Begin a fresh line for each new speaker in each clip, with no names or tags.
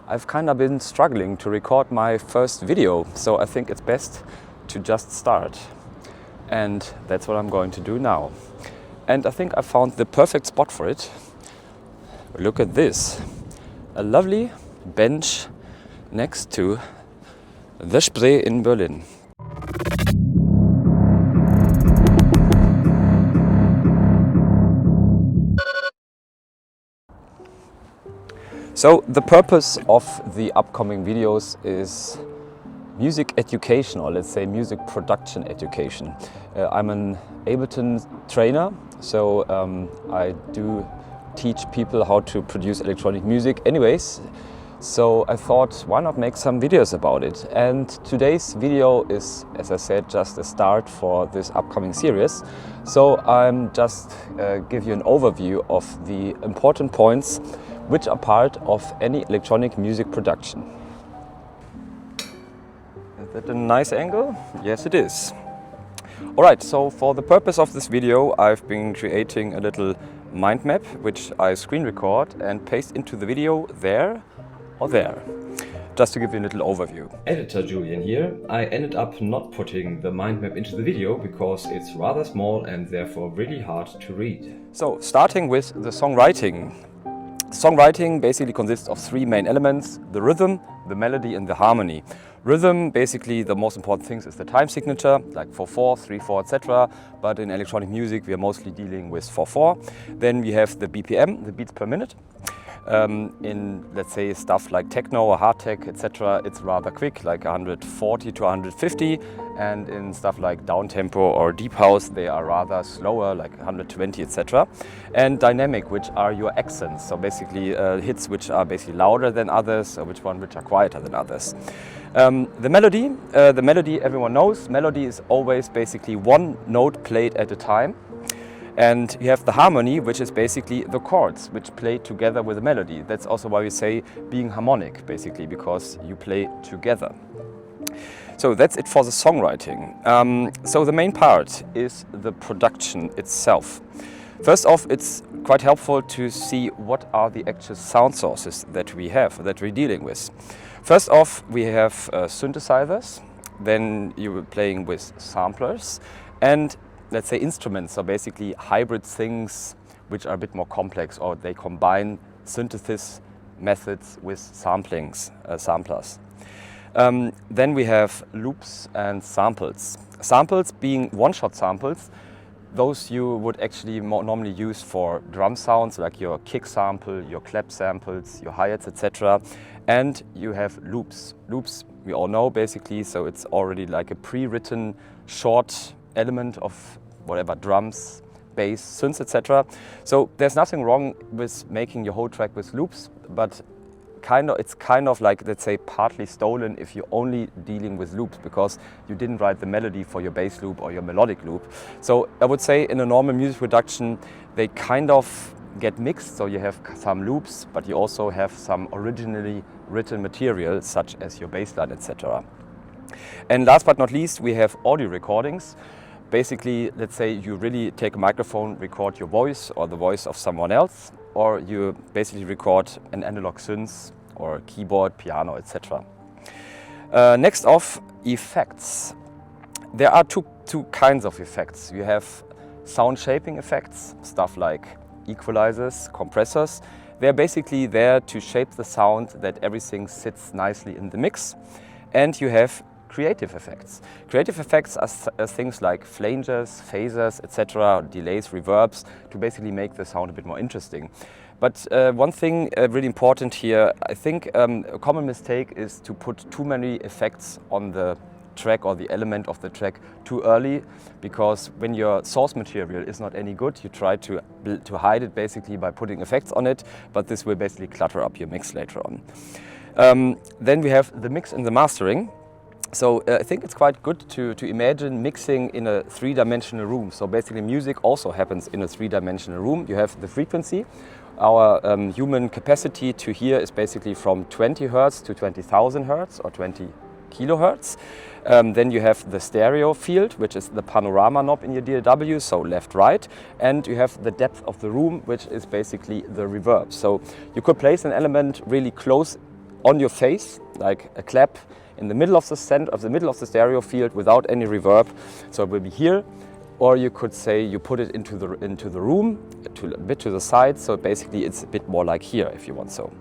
I've kind of been struggling to record my first video, so I think it's best to just start. And that's what I'm going to do now. And I think I found the perfect spot for it. Look at this. A lovely bench next to the Spree in Berlin. So the purpose of the upcoming videos is music education, or let's say music production education. I'm an Ableton trainer, so I do teach people how to produce electronic music anyways. So I thought, why not make some videos about it? And today's video is, as I said, just a start for this upcoming series. So I'm just give you an overview of the important points which are part of any electronic music production. Is that a nice angle? Yes, it is. Alright, so for the purpose of this video, I've been creating a little mind map, which I screen record and paste into the video there or there, just to give you a little overview. Editor Julian here. I ended up not putting the mind map into the video because it's rather small and therefore really hard to read. So starting with the songwriting. Songwriting basically consists of three main elements: the rhythm, the melody and the harmony. Rhythm, basically the most important things is the time signature, like 4/4, 3/4, etc. But in electronic music we are mostly dealing with 4/4. Then we have the BPM, the beats per minute. In, let's say, stuff like techno or hard tech, etc., it's rather quick, like 140 to 150. And in stuff like downtempo or deep house, they are rather slower, like 120, etc. And dynamic, which are your accents, so basically hits which are basically louder than others, or which are quieter than others. The melody everyone knows. Melody is always basically one note played at a time. And you have the harmony, which is basically the chords which play together with the melody. That's also why we say being harmonic, basically, because you play together. So that's it for the songwriting. So the main part is the production itself. First off, it's quite helpful to see what are the actual sound sources that we have, that we're dealing with. First off, we have synthesizers, then you're playing with samplers, and let's say instruments, so basically hybrid things which are a bit more complex, or they combine synthesis methods with samplers. Then we have loops and samples. Samples being one-shot samples, those you would actually normally use for drum sounds, like your kick sample, your clap samples, your hi-hats, etc. And you have loops. Loops we all know basically, so it's already like a pre-written short element of whatever, drums, bass, synths, etc. So there's nothing wrong with making your whole track with loops, but it's kind of like, let's say, partly stolen if you're only dealing with loops, because you didn't write the melody for your bass loop or your melodic loop. So I would say in a normal music production, they kind of get mixed, so you have some loops, but you also have some originally written material, such as your bass line, etc. And last but not least, we have audio recordings. Basically, let's say you really take a microphone, record your voice or the voice of someone else, or you basically record an analog synth or keyboard, piano, etc. Next off, effects. There are two kinds of effects. You have sound shaping effects, stuff like equalizers, compressors. They're basically there to shape the sound that everything sits nicely in the mix. And you have creative effects. Creative effects are things like flanges, phasers, etc., delays, reverbs, to basically make the sound a bit more interesting. But one thing really important here, I think a common mistake is to put too many effects on the track or the element of the track too early, because when your source material is not any good, you try to hide it basically by putting effects on it, but this will basically clutter up your mix later on. Then we have the mix and the mastering. So I think it's quite good to imagine mixing in a three-dimensional room. So basically music also happens in a three-dimensional room. You have the frequency. Our human capacity to hear is basically from 20 Hertz to 20,000 Hertz or 20 kilohertz. Then you have the stereo field, which is the panorama knob in your DAW, so left, right. And you have the depth of the room, which is basically the reverb. So you could place an element really close on your face, like a clap in the middle of the stereo field without any reverb. So it will be here, or you could say you put it into the room, a bit to the side. So basically, it's a bit more like here, if you want so.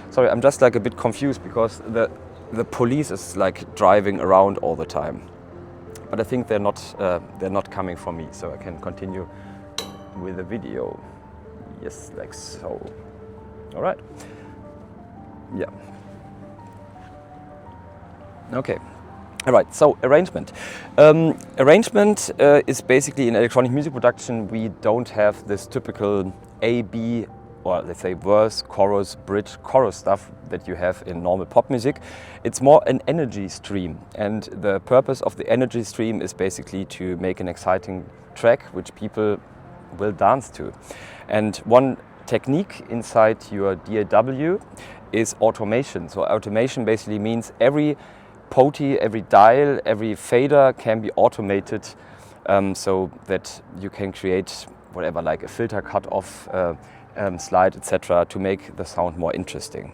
Sorry, I'm just like a bit confused because the police is like driving around all the time. But I think they're not coming for me, so I can continue with the video. Yes, like so. All right. Yeah. Okay. All right. So arrangement. Arrangement is basically in electronic music production. We don't have this typical A, B, or let's say verse, chorus, bridge, chorus stuff that you have in normal pop music. It's more an energy stream, and the purpose of the energy stream is basically to make an exciting track which people will dance to. And one technique inside your DAW is automation. So automation basically means every potty, every dial, every fader can be automated, so that you can create whatever, like a filter cut off slide, etc., to make the sound more interesting.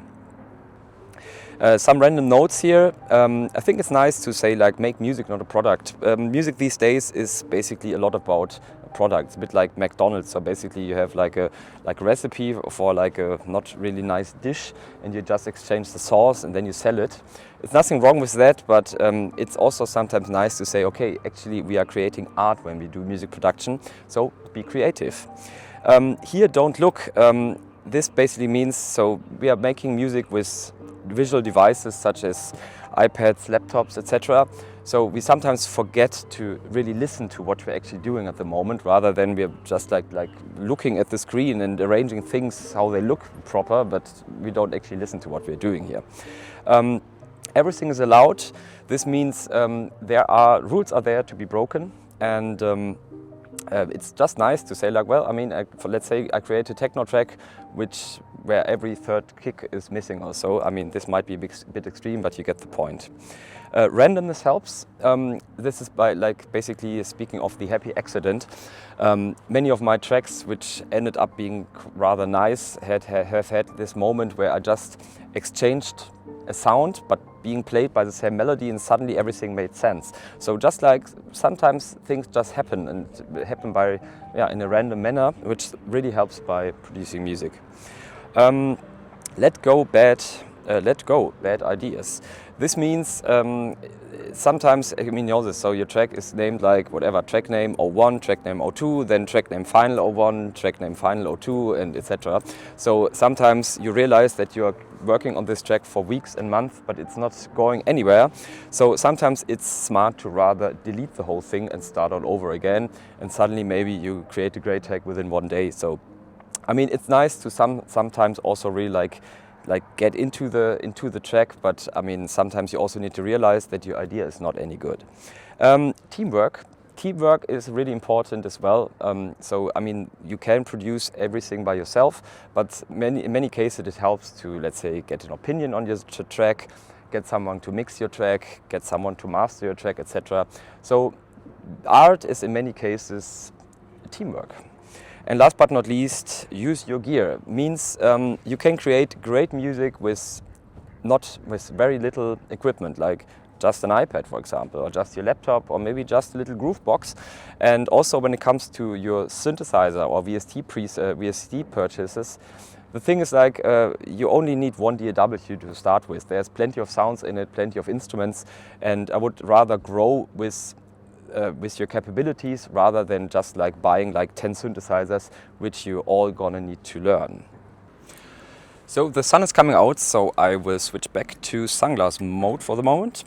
Some random notes here. I think it's nice to say, like, make music, not a product. Music these days is basically a lot about products, a bit like McDonald's. So basically you have like a recipe for like a not really nice dish, and you just exchange the sauce and then you sell it. There's nothing wrong with that, but it's also sometimes nice to say, okay, actually we are creating art when we do music production, so be creative. Here, don't look. This basically means, so we are making music with visual devices such as iPads, laptops, etc. So we sometimes forget to really listen to what we're actually doing at the moment, rather than we're just like looking at the screen and arranging things how they look proper, but we don't actually listen to what we're doing here. Everything is allowed. This means rules are there to be broken, and it's just nice to say, like, well, I mean, let's say I create a techno track where every third kick is missing or so. I mean, this might be a bit extreme, but you get the point. Randomness helps. This is by, like, basically speaking of the happy accident. Many of my tracks, which ended up being rather nice, have had this moment where I just exchanged a sound, but being played by the same melody, and suddenly everything made sense. So just like sometimes things just happen, and happen in a random manner, which really helps by producing music. Let go bad ideas. This means sometimes, I mean, you know this, so your track is named like whatever, track name 01, track name 02, then track name final 01, track name final 02, and etc. So sometimes you realize that you're working on this track for weeks and months, but it's not going anywhere. So sometimes it's smart to rather delete the whole thing and start all over again, and suddenly maybe you create a great track within one day. So, I mean, it's nice to sometimes also really like get into the track, but I mean, sometimes you also need to realize that your idea is not any good. Teamwork is really important as well. So I mean, you can produce everything by yourself, but in many cases it helps to, let's say, get an opinion on your track, get someone to mix your track, get someone to master your track, etc. So art is in many cases teamwork. And last but not least, use your gear. Means you can create great music with very little equipment, like just an iPad, for example, or just your laptop, or maybe just a little groove box. And also when it comes to your synthesizer or VST purchases, the thing is, like, you only need one DAW to start with. There's plenty of sounds in it, plenty of instruments, and I would rather grow with your capabilities rather than just like buying like 10 synthesizers, which you all gonna need to learn. So the sun is coming out, so I will switch back to sunglass mode for the moment.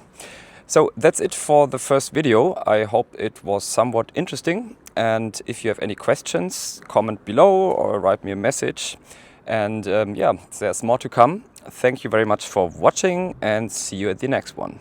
So that's it for the first video. I hope it was somewhat interesting, and if you have any questions, comment below or write me a message. And yeah, there's more to come. Thank you very much for watching, and see you at the next one.